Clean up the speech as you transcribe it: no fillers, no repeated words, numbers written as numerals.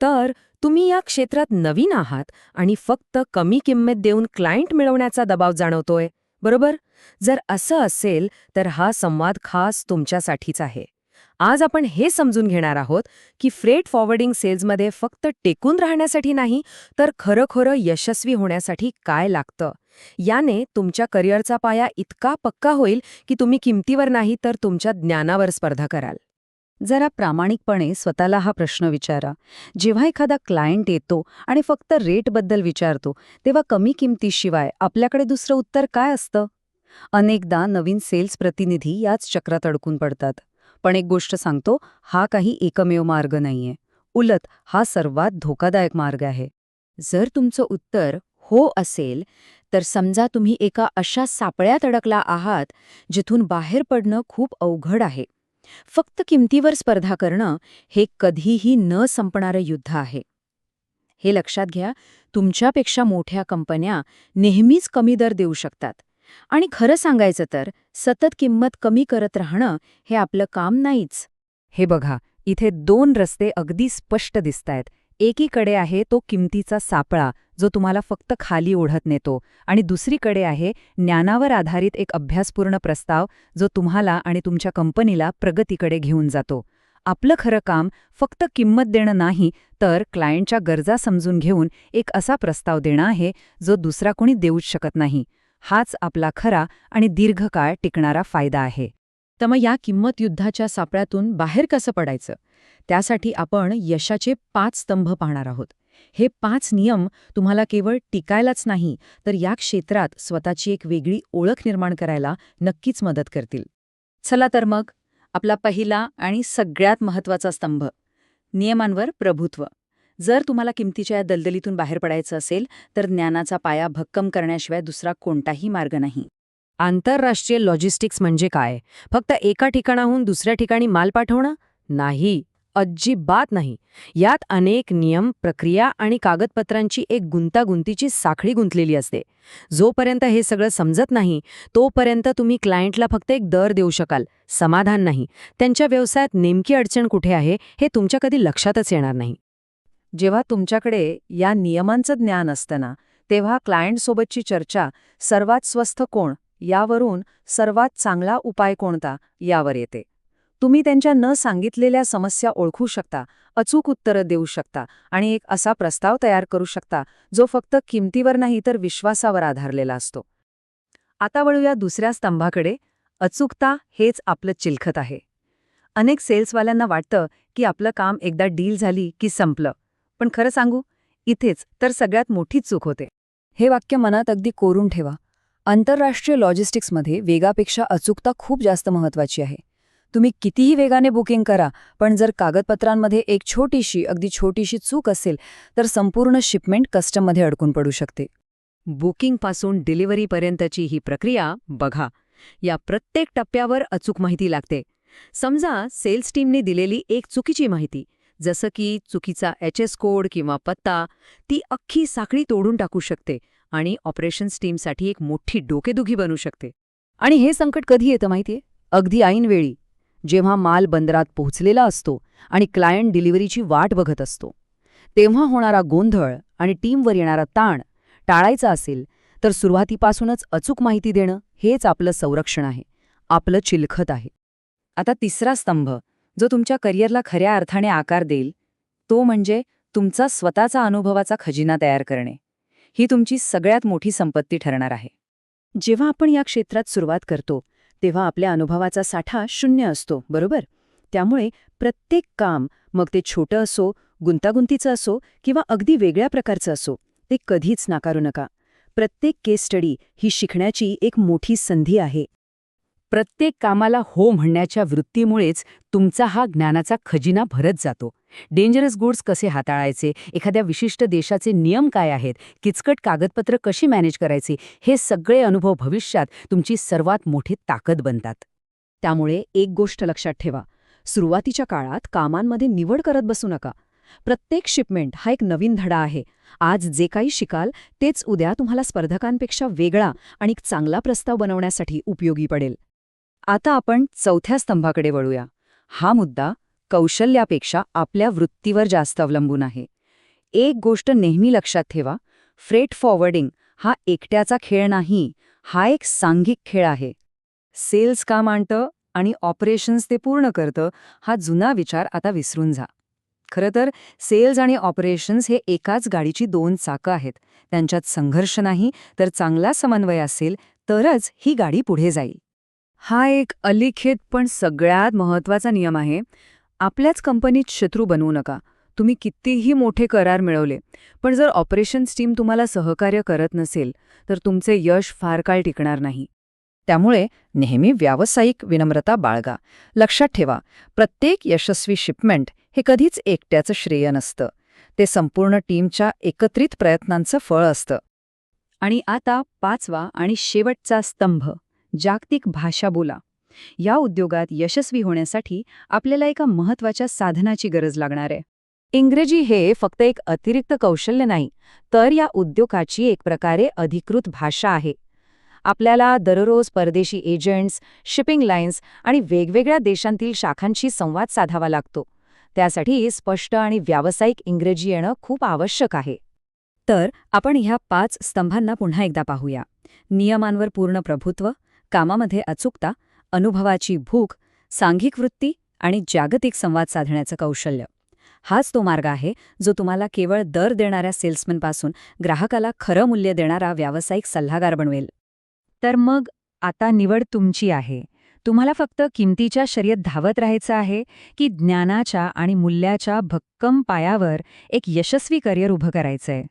तर तुम्ही या क्षेत्रात नवीन आहात आणि फक्त कमी किंमत देऊन क्लायंट मिळवण्याचा दबाव जाणवतोय, बरोबर? जर असं असेल तर हा संवाद खास तुमच्यासाठीच आहे. आज आपण हे समजून घेणार आहोत की फ्रेट फॉरवर्डिंग सेल्समध्ये फक्त टेकून राहण्यासाठी नाही, तर खरोखर यशस्वी होण्यासाठी काय लागतं. याने तुमच्या करिअरचा पाया इतका पक्का होईल की तुम्ही किमतीवर नाही तर तुमच्या ज्ञानावर स्पर्धा कराल. जरा प्रामाणिकपणे स्वतःला हा प्रश्न विचारा. जेव्हा एखादा क्लायंट येतो आणि फक्त रेटबद्दल विचारतो, तेव्हा कमी किमतीशिवाय आपल्याकडे दुसरं उत्तर काय असतं? अनेकदा नवीन सेल्स प्रतिनिधी याच चक्रात अडकून पडतात. पण एक गोष्ट सांगतो, हा काही एकमेव मार्ग नाहीये. उलट हा सर्वात धोकादायक मार्ग आहे. जर तुमचं उत्तर हो असेल, तर समजा तुम्ही एका अशा सापळ्यात अडकला आहात जिथून बाहेर पडणं खूप अवघड आहे. फक्त किमतीवर स्पर्धा करणं हे कधीही न संपणारं युद्ध आहे. हे लक्षात घ्या, तुमच्यापेक्षा मोठ्या कंपन्या नेहमीच कमी दर देऊ शकतात. आणि खरं सांगायचं तर सतत किंमत कमी करत राहणं हे आपलं काम नाहीच. हे बघा, इथे दोन रस्ते अगदी स्पष्ट दिसतायत. एकीकडे आहे तो किमतीचा सापळा, जो तुम्हाला फक्त खाली ओढत नेतो, आणि दुसरीकडे आहे ज्ञानावर आधारित एक अभ्यासपूर्ण प्रस्ताव, जो तुम्हाला आणि तुमच्या कंपनीला प्रगतीकडे घेऊन जातो. आपलं खरं काम फक्त किंमत देणं नाही, तर क्लायंटच्या गरजा समजून घेऊन एक असा प्रस्ताव देणं आहे, जो दुसरा कोणी देऊच शकत नाही. हाच आपला खरा आणि दीर्घकाळ टिकणारा फायदा आहे. तर मग या किंमत युद्धाच्या सापळ्यातून बाहेर कसं पडायचं? त्यासाठी आपण यशाचे 5 स्तंभ पाहणार आहोत. हे 5 नियम तुम्हाला केवळ टिकायलाच नाही, तर या क्षेत्रात स्वतःची एक वेगळी ओळख निर्माण करायला नक्कीच मदत करतील. चला तर मग, आपला पहिला आणि सगळ्यात महत्त्वाचा स्तंभ, नियमांवर प्रभुत्व. जर तुम्हाला किमतीच्या या दलदलीतून बाहेर पडायचं असेल, तर ज्ञानाचा पाया भक्कम करण्याशिवाय दुसरा कोणताही मार्ग नाही. आंतरराष्ट्रीय लॉजिस्टिक्स म्हणजे काय? फक्त एका ठिकाणाहून दुसऱ्या ठिकाणी माल पाठवणं? नाही, अजिबात नाही. यात अनेक नियम, प्रक्रिया आणि कागदपत्रांची एक गुंतागुंतीची साखळी गुंतलेली असते. जोपर्यंत हे सगळं समजत नाही, तोपर्यंत तुम्ही क्लायंटला फक्त एक दर देऊ शकाल, समाधान नाही. त्यांच्या व्यवसायात नेमकी अडचण कुठे आहे हे तुमच्या कधी लक्षातच येणार नाही. जेव्हा तुमच्याकडे या नियमांचं ज्ञान असतं ना, तेव्हा क्लायंटसोबतची चर्चा सर्वात स्वस्त कोण यावरून सर्वात चांगला उपाय कोणता यावर येते. तुम्ही त्यांच्या न सांगितलेल्या समस्या ओळखू शकता, अचूक उत्तरं देऊ शकता आणि एक असा प्रस्ताव तयार करू शकता जो फक्त किमतीवर नाही तर विश्वासावर आधारलेला असतो. आता वळूया दुसऱ्या स्तंभाकडे. अचूकता हेच आपलं चिलखत आहे. अनेक सेल्सवाल्यांना वाटतं की आपलं काम एकदा डील झाली की संपलं. पण खरं सांगू, इथेच तर सगळ्यात मोठी चूक होते. हे वाक्य मनात अगदी कोरून ठेवा. आंतरराष्ट्रीय लॉजिस्टिक्समध्ये वेगापेक्षा अचूकता खूप जास्त महत्त्वाची आहे. तुम्ही कितीही वेगाने बुकिंग करा, पण जर कागदपत्रांमध्ये एक अगदी छोटीशी चूक असेल, तर संपूर्ण शिपमेंट कस्टममध्ये अडकून पडू शकते. बुकिंगपासून डिलिव्हरीपर्यंतची ही प्रक्रिया बघा. या प्रत्येक टप्प्यावर अचूक माहिती लागते. समजा सेल्स टीमने दिलेली एक चुकीची माहिती, जसं की चुकीचा HS कोड किंवा पत्ता, ती अख्खी साखळी तोडून टाकू शकते आणि ऑपरेशन्स टीमसाठी एक मोठी डोकेदुखी बनू शकते. आणि हे संकट कधी येतं माहितीये? अगदी ऐनवेळी, जेव्हा माल बंदरात पोहोचलेला असतो आणि क्लायंट डिलिव्हरीची वाट बघत असतो. तेव्हा होणारा गोंधळ आणि टीमवर येणारा ताण टाळायचा असेल, तर सुरुवातीपासूनच अचूक माहिती देणं हेच आपलं संरक्षण आहे, आपलं चिलखत आहे. आता तिसरा स्तंभ, जो तुमच्या करिअरला खऱ्या अर्थाने आकार देईल, तो म्हणजे तुमचा स्वतःचा अनुभवाचा खजिना तयार करणे. ही तुमची सगळ्यात मोठी संपत्ती ठरणार आहे. जेव्हा आपण या क्षेत्रात सुरुवात करतो, तेव्हा आपल्या अनुभवाचा साठा शून्य असतो, बरोबर? त्यामुळे प्रत्येक काम, मग ते छोटं असो, गुंतागुंतीचं असो किंवा अगदी वेगळ्या प्रकारचं असो, ते कधीच नाकारू नका. प्रत्येक केस स्टडी ही शिकण्याची एक मोठी संधी आहे. प्रत्येक कामाला हो म्हणण्याच्या वृत्तीमुळेच तुमचा हा ज्ञानाचा खजिना भरत जातो. डेंजरस गुड्स कसे हाताळायचे, एखाद्या विशिष्ट देशाचे नियम काय आहेत, किचकट कागदपत्र कशी मॅनेज करायची, हे सगळे अनुभव भविष्यात तुमची सर्वात मोठी ताकद बनतात. त्यामुळे एक गोष्ट लक्षात ठेवा, सुरुवातीच्या काळात कामांमध्ये निवड करत बसू नका. प्रत्येक शिपमेंट हा एक नवीन धडा आहे. आज जे काही शिकाल तेच उद्या तुम्हाला स्पर्धकांपेक्षा वेगळा आणि चांगला प्रस्ताव बनवण्यासाठी उपयोगी पडेल. आता आपण चौथ्या स्तंभाकडे वळूया. हा मुद्दा कौशल्यापेक्षा आपल्या वृत्तीवर जास्त अवलंबून आहे. एक गोष्ट नेहमी लक्षात ठेवा, फ्रेट फॉरवर्डिंग हा एकट्याचा खेळ नाही, हा एक सांघिक खेळ आहे. सेल्स काम आणतं आणि ऑपरेशन्स ते पूर्ण करतं, हा जुना विचार आता विसरून जा. खरं तर सेल्स आणि ऑपरेशन्स हे एकाच गाडीची दोन चाकं आहेत. त्यांच्यात संघर्ष नाही तर चांगला समन्वय असेल तरच ही गाडी पुढे जाईल. हा एक अलिखित पण सगळ्यात महत्त्वाचा नियम आहे. आपल्याच कंपनीत शत्रू बनवू नका. तुम्ही कितीही मोठे करार मिळवले, पण जर ऑपरेशन्स टीम तुम्हाला सहकार्य करत नसेल तर तुमचे यश फार काळ टिकणार नाही. त्यामुळे नेहमी व्यावसायिक विनम्रता बाळगा. लक्षात ठेवा, प्रत्येक यशस्वी शिपमेंट हे कधीच एकट्याचं श्रेय नसतं. ते संपूर्ण टीमच्या एकत्रित प्रयत्नांचं फळ असतं. आणि आता 5वा आणि शेवटचा स्तंभ, जागतिक भाषा बोला. या उद्योगात यशस्वी होण्यासाठी आपल्याला एका महत्त्वाच्या साधनाची गरज लागणार आहे. इंग्रजी हे फक्त एक अतिरिक्त कौशल्य नाही, तर या उद्योगाची एक प्रकारे अधिकृत भाषा आहे. आपल्याला दररोज परदेशी एजंट्स, शिपिंग लाईन्स आणि वेगवेगळ्या देशांतील शाखांशी संवाद साधावा लागतो. त्यासाठी स्पष्ट आणि व्यावसायिक इंग्रजी येणं खूप आवश्यक आहे. तर आपण ह्या 5 स्तंभांना पुन्हा एकदा पाहूया. नियमांवर पूर्ण प्रभुत्व, कामामध्ये अचूकता, अनुभवाची भूक, सांघिक वृत्ती आणि जागतिक संवाद साधण्याचं कौशल्य. हाच तो मार्ग आहे जो तुम्हाला केवळ दर देणाऱ्या सेल्समनपासून ग्राहकाला खरं मूल्य देणारा व्यावसायिक सल्लागार बनवेल. तर मग आता निवड तुमची आहे. तुम्हाला फक्त किमतीच्या शर्यत धावत राहायचं आहे की ज्ञानाच्या आणि मूल्याच्या भक्कम पायावर एक यशस्वी करिअर उभं करायचंय.